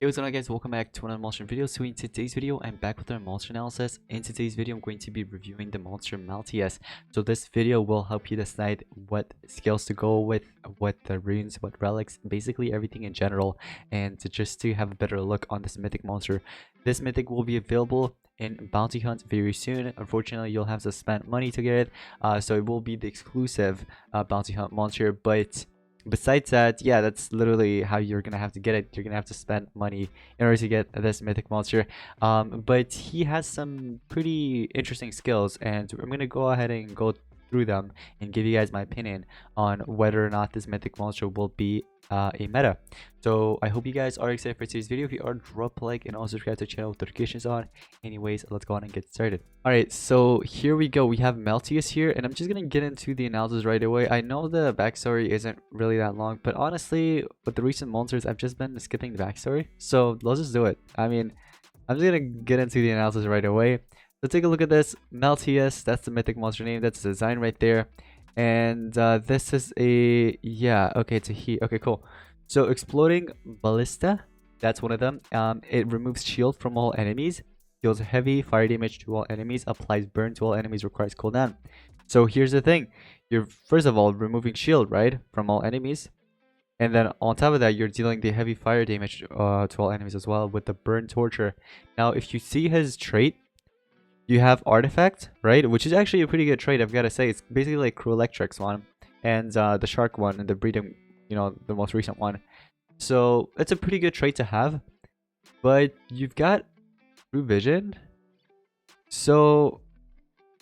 Hey, what's going on, guys? Welcome back to another monster video. So in today's video, I'm back with our monster analysis. In today's video, I'm going to be reviewing the monster Melteus. So this video will help you decide what skills to go with, what the runes, what relics, basically everything in general, and just to have a better look on this mythic monster. This mythic will be available in Bounty Hunt very soon. Unfortunately, you'll have to spend money to get it, so it will be the exclusive Bounty Hunt monster, but besides that, yeah, that's literally how you're gonna have to get it. You're gonna have to spend money in order to get this mythic monster. But he has some pretty interesting skills, and I'm gonna go ahead and go through them and give you guys my opinion on whether or not this mythic monster will be a meta. So I hope you guys are excited for today's video. If you are, drop a like and also subscribe to the channel with notifications on. Anyways, let's go on and get started. Alright, so here we go. We have Melteus here, and I'm just gonna get into the analysis right away. I know the backstory isn't really that long, but honestly, with the recent monsters, I've just been skipping the backstory, so let's just do it. I mean, I'm just gonna get into the analysis right away. So take a look at this. Melteus, that's the mythic monster name. That's the design right there. And this is a, yeah, okay, it's a he. Okay, cool. So exploding ballista, that's one of them. It removes shield from all enemies, deals heavy fire damage to all enemies, applies burn to all enemies, requires cooldown. So here's the thing. You're first of all removing shield, right, from all enemies. And then on top of that, you're dealing the heavy fire damage to all enemies as well with the burn torture. Now, if you see his trait, you have artifact, right, which is actually a pretty good trait, I've got to say. It's basically like Crew Electric's one and the shark one and the breeding, you know, the most recent one. So it's a pretty good trait to have, but you've got True Vision. So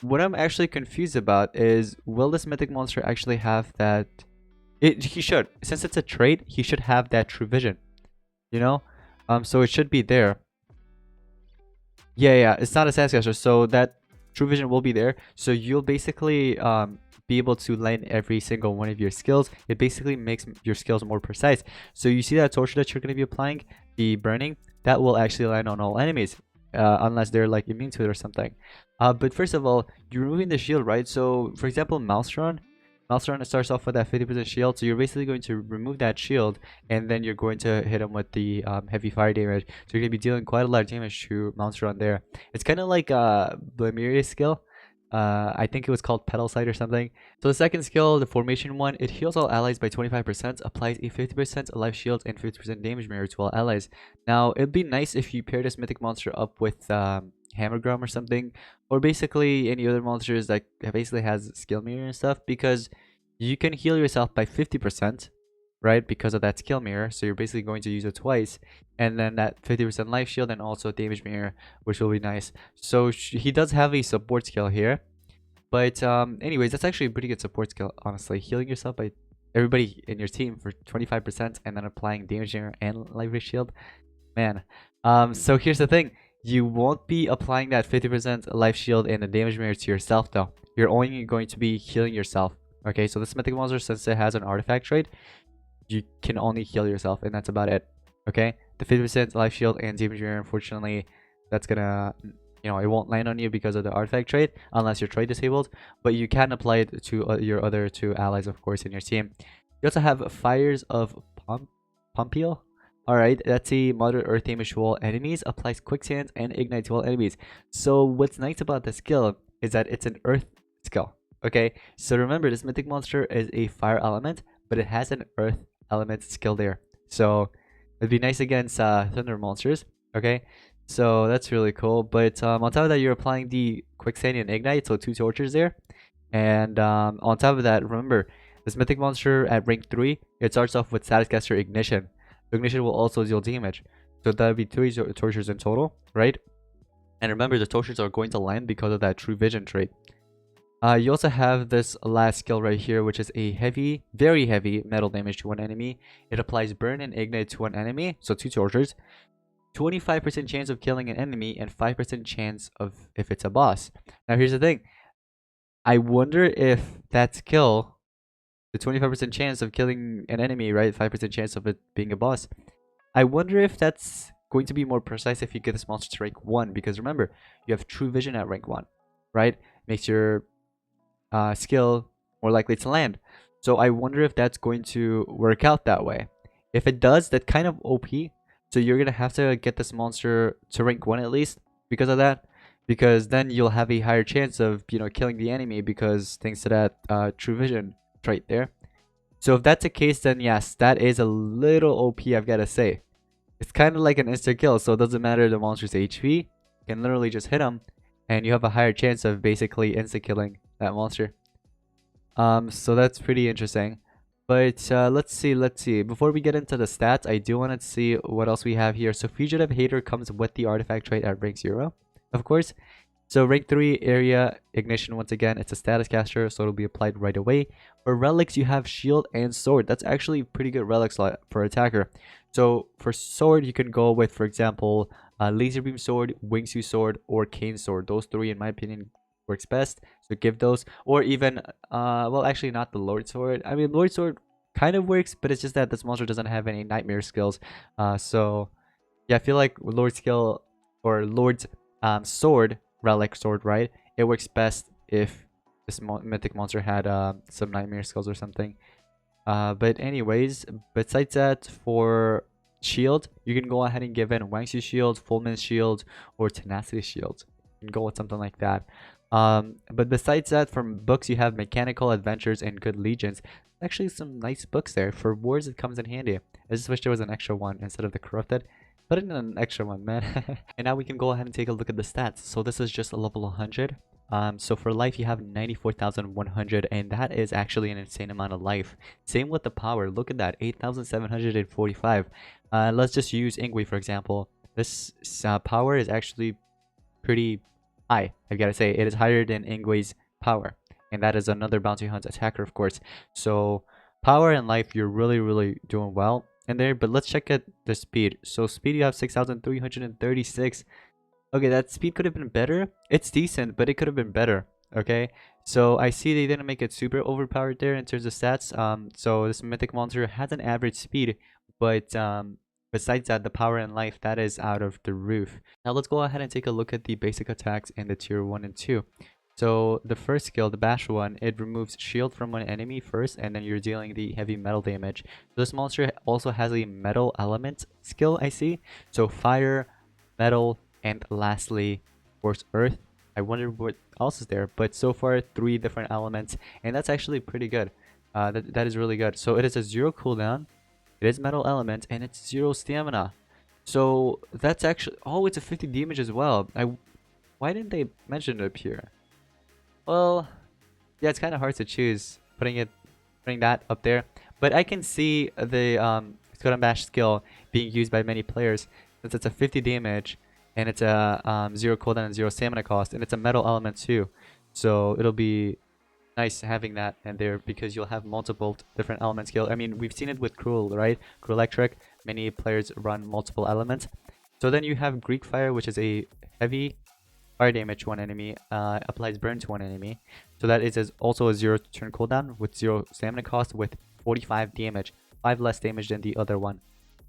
what I'm actually confused about is, will this mythic monster actually have that? He should, since it's a trait, he should have that True Vision, you know. So it should be there. Yeah, it's not a Sascaster, so that True Vision will be there. So you'll basically be able to land every single one of your skills. It basically makes your skills more precise. So you see that torture that you're going to be applying, the burning, that will actually land on all enemies, unless they're like immune to it or something. But first of all, you're removing the shield, right? So for example, Maelstrom starts off with that 50% shield, so you're basically going to remove that shield, and then you're going to hit him with the heavy fire damage. So you're going to be dealing quite a lot of damage to Maelstrom there. It's kind of like Blamiria's skill. I think it was called Petal Sight or something. So the second skill, the formation one, it heals all allies by 25%, applies a 50% life shield and 50% damage mirror to all allies. Now, it'd be nice if you pair this mythic monster up with Hammergrum or something, or basically any other monsters that basically has skill mirror and stuff, because you can heal yourself by 50%, right, because of that skill mirror. So you're basically going to use it twice, and then that 50% life shield and also damage mirror, which will be nice. So he does have a support skill here, but anyways, that's actually a pretty good support skill, honestly. Healing yourself by everybody in your team for 25% and then applying damage mirror and life shield, man. So here's the thing. You won't be applying that 50% life shield and the damage mirror to yourself, though. You're only going to be healing yourself. Okay, so this mythic monster, since it has an artifact trait, you can only heal yourself, and that's about it. Okay, the 50% life shield and damage mirror, unfortunately, that's gonna, you know, it won't land on you because of the artifact trait, unless your trait disabled, but you can apply it to your other two allies, of course, in your team. You also have Fires of Pumpiel. Alright, that's a moderate earth damage to all enemies, applies quicksand and ignite to all enemies. So what's nice about the skill is that it's an earth skill. Okay, so remember, this mythic monster is a fire element, but it has an earth element skill there. So it'd be nice against thunder monsters. Okay, so that's really cool. But on top of that, you're applying the quicksand and ignite, so 2 tortures there. And on top of that, remember, this mythic monster at rank 3, it starts off with Satiscaster Ignition. Ignition will also deal damage, so that would be 3 tortures in total, right? And remember, the tortures are going to land because of that True Vision trait. You also have this last skill right here, which is a heavy, very heavy metal damage to one enemy. It applies burn and ignite to one enemy, so 2 tortures. 25% chance of killing an enemy and 5% chance of if it's a boss. Now here's the thing. I wonder if that skill, the 25% chance of killing an enemy, right? 5% chance of it being a boss. I wonder if that's going to be more precise if you get this monster to rank 1, because remember, you have True Vision at rank 1, right? Makes your skill more likely to land. So I wonder if that's going to work out that way. If it does, that's kind of OP. So you're gonna have to get this monster to rank 1 at least because of that. Because then you'll have a higher chance of, you know, killing the enemy because thanks to that true vision trait there. So if that's the case, then yes, that is a little OP, I've gotta say. It's kind of like an insta kill, so it doesn't matter the monster's HP. You can literally just hit him, and you have a higher chance of basically insta killing that monster. So that's pretty interesting. But let's see. Before we get into the stats, I do want to see what else we have here. So Fugitive Hater comes with the artifact trait at rank 0, of course. So rank 3 area ignition, once again, it's a status caster, so it'll be applied right away. For relics, you have shield and sword. That's actually pretty good relics for attacker. So for sword, you can go with, for example, laser beam sword, wingsuit sword, or cane sword. Those 3, in my opinion, works best. So give those, or even well, actually not the Lord sword. I mean, Lord sword kind of works, but it's just that this monster doesn't have any nightmare skills. So yeah, I feel like Lord skill or Lord's sword, relic sword, right? It works best if this mythic monster had some nightmare skills or something. But anyways, besides that, for shield, you can go ahead and give in Wangsu shield, Fullman shield, or Tenacity shield. You can go with something like that. But besides that, from books, you have Mechanical Adventures and Good Legions. Actually, some nice books there. For wars, it comes in handy. I just wish there was an extra one instead of the Corrupted. Put in an extra one, man. And now we can go ahead and take a look at the stats. So this is just a level 100. So for life, you have 94,100, and that is actually an insane amount of life. Same with the power. Look at that, 8,745. Let's just use Ingui, for example. This power is actually pretty high, I've got to say. It is higher than Ingui's power, and that is another bounty hunt attacker, of course. So power and life, you're really doing well in there. But let's check out the speed. So speed, you have 6,336. Okay, that speed could have been better. It's decent, but it could have been better. Okay, so I see they didn't make it super overpowered there in terms of stats. So this mythic monster has an average speed, but besides that, the power and life, that is out of the roof. Now let's go ahead and take a look at the basic attacks in the tier 1 and 2. So the first skill, the bash one, it removes shield from an enemy first, and then you're dealing the heavy metal damage. So this monster also has a metal element skill, I see. So fire, metal, and lastly, of course, earth. I wonder what else is there, but so far 3 different elements, and that's actually pretty good. That is really good. So it is a 0 cooldown, it is metal element, and it's 0 stamina. So that's actually, oh, it's a 50 damage as well. Why didn't they mention it up here? Well, yeah, it's kind of hard to choose putting that up there, but I can see the Scud and Bash skill being used by many players since it's a 50 damage. And it's a 0 cooldown and 0 stamina cost, and it's a metal element too, so it'll be nice having that in there because you'll have multiple different element skill. I mean, we've seen it with Cruel, right? Cruel Electric, many players run multiple elements. So then you have Greek Fire, which is a heavy fire damage to one enemy, applies burn to one enemy. So that is also a 0 turn cooldown with 0 stamina cost with 45 damage, 5 less damage than the other one.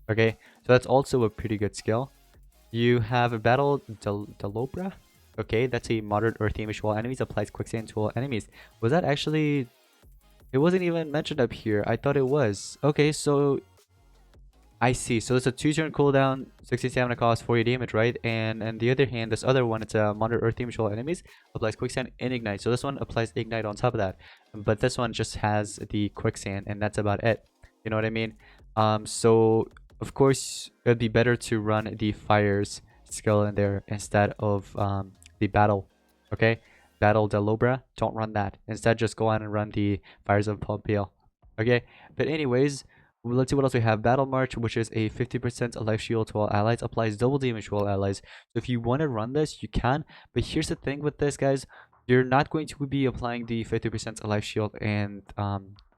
Okay, so that's also a pretty good skill. You have a Battle Delobra. Okay, that's a moderate earth damage to all enemies, applies quicksand to all enemies. Was that actually... It wasn't even mentioned up here. I thought it was. Okay, so... I see. So it's a 2-turn cooldown, 60 stamina cost, 40 damage, right? And on the other hand, this other one, it's a moderate earth damage to all enemies, applies quicksand and ignite. So this one applies ignite on top of that. But this one just has the quicksand, and that's about it. You know what I mean? So... Of course, it would be better to run the fires skill in there instead of the battle. Okay, Battle Delobra, don't run that. Instead, just go on and run the fires of Pompeo. Okay, but anyways, let's see what else we have. Battle March, which is a 50% life shield to all allies, applies double damage to all allies. So if you want to run this, you can. But here's the thing with this, guys. You're not going to be applying the 50% life shield and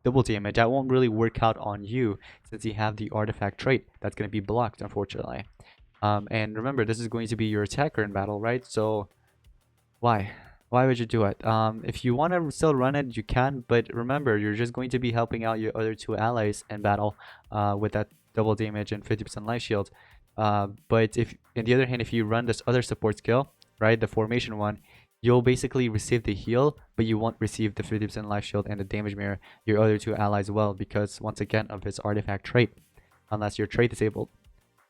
double damage. That won't really work out on you since you have the artifact trait that's going to be blocked, unfortunately. And remember, this is going to be your attacker in battle, right? So why would you do it? If you want to still run it, you can, but remember, you're just going to be helping out your other 2 allies in battle with that double damage and 50% life shield. But if on the other hand, if you run this other support skill, right, the formation one, you'll basically receive the heal, but you won't receive the 50% life shield and the damage mirror your other 2 allies well, because once again of his artifact trait, unless your trait disabled.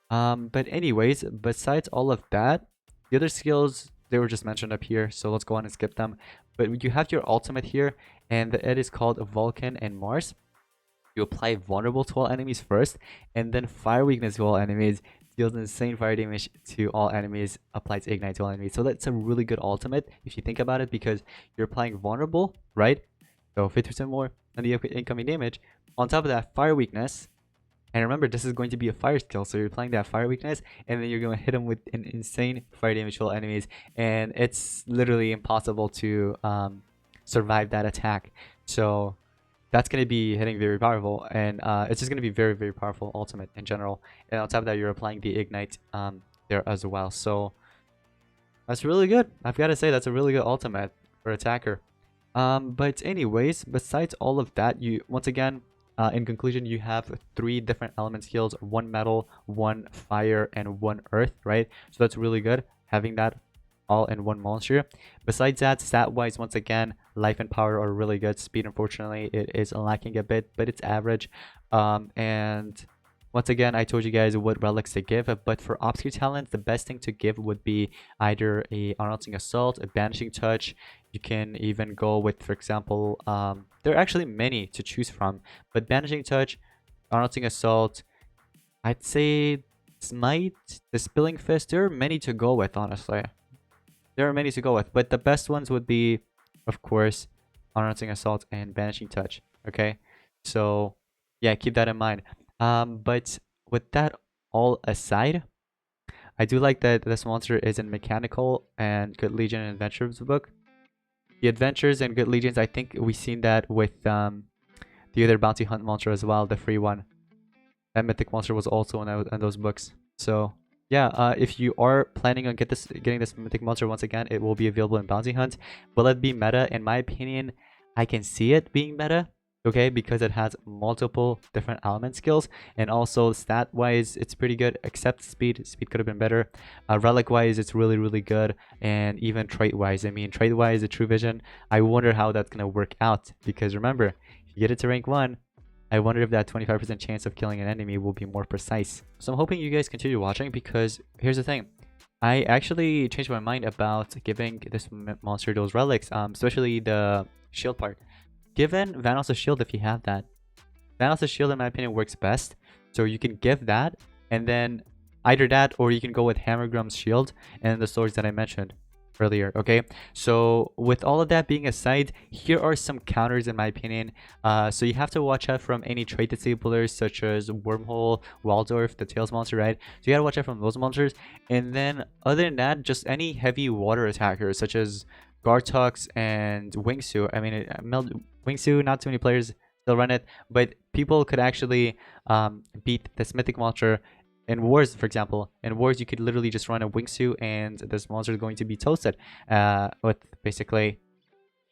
But anyways, besides all of that, the other skills they were just mentioned up here, so let's go on and skip them. But you have your ultimate here, and it is called Vulcan and Mars. You apply vulnerable to all enemies first, and then fire weakness to all enemies, deals insane fire damage to all enemies, applies ignite to all enemies. So that's a really good ultimate if you think about it, because you're applying vulnerable, right? So 50% more on the incoming damage. On top of that, fire weakness. And remember, this is going to be a fire skill, so you're applying that fire weakness, and then you're going to hit them with an insane fire damage to all enemies, and it's literally impossible to survive that attack. So that's going to be hitting very powerful, and it's just going to be very, very powerful ultimate in general. And on top of that, you're applying the ignite there as well. So that's really good. I've got to say, that's a really good ultimate for attacker. But anyways, besides all of that, you once again, in conclusion, you have 3 different element skills: 1 metal, 1 fire, and 1 earth, right? So that's really good, having that all in one monster. Besides that, stat wise, once again, life and power are really good. Speed, unfortunately, it is lacking a bit, but it's average. And once again, I told you guys what relics to give, but for obscure talents, the best thing to give would be either a unaltering assault, a banishing touch. You can even go with, for example, there are actually many to choose from, but banishing touch, unaltering assault, I'd say smite, the spilling fist. There are many to go with, honestly. There are many to go with, but the best ones would be, of course, unaltering assault and banishing touch. Okay, so yeah, keep that in mind. But with that all aside, I do like that this monster is in Mechanical and Good Legion and Adventures book. The Adventures and Good Legions, I think we've seen that with the other Bounty Hunt monster as well, the free one. That Mythic monster was also in those books. So yeah, if you are planning on getting this Mythic monster, once again, it will be available in Bounty Hunt. Will it be meta? In my opinion, I can see it being meta. Okay, because it has multiple different element skills, and also stat wise it's pretty good, except speed could have been better. Relic wise it's really, really good, and even trait wise, I mean, trait wise, the true vision, I wonder how that's gonna work out, because remember, if you get it to rank 1, I wonder if that 25% chance of killing an enemy will be more precise. So I'm hoping you guys continue watching, because here's the thing, I actually changed my mind about giving this monster those relics, especially the shield part. Given Vanos' shield if you have that. Vanos' shield, in my opinion, works best. So you can give that, and then either that, or you can go with Hammergrum's shield and the swords that I mentioned earlier. Okay, so with all of that being aside, here are some counters in my opinion. So you have to watch out from any trait disablers such as Wormhole, Waldorf, the Tails monster, right? So you gotta watch out from those monsters. And then other than that, just any heavy water attackers such as Gartux and Wingsu. I mean, Wingsu, not too many players still run it, but people could actually beat this Mythic monster in Wars, for example. In Wars, you could literally just run a Wingsu, and this monster is going to be toasted with basically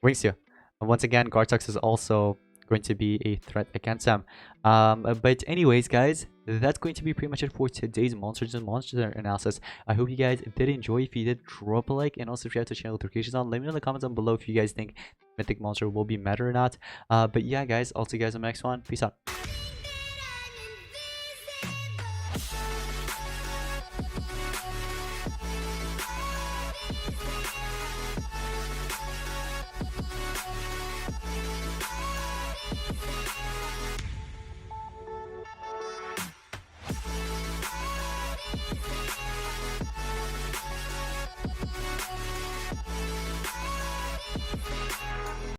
Wingsu. Once again, Gartux is also going to be a threat against him. But anyways, guys, that's going to be pretty much it for today's monsters and monster analysis. I hope you guys did enjoy. If you did, drop a like, and also if you have to channel notifications on, let me know in the comments down below if you guys think Mythic monster will be meta or not. But yeah, guys, I'll see you guys in the next one. Peace out.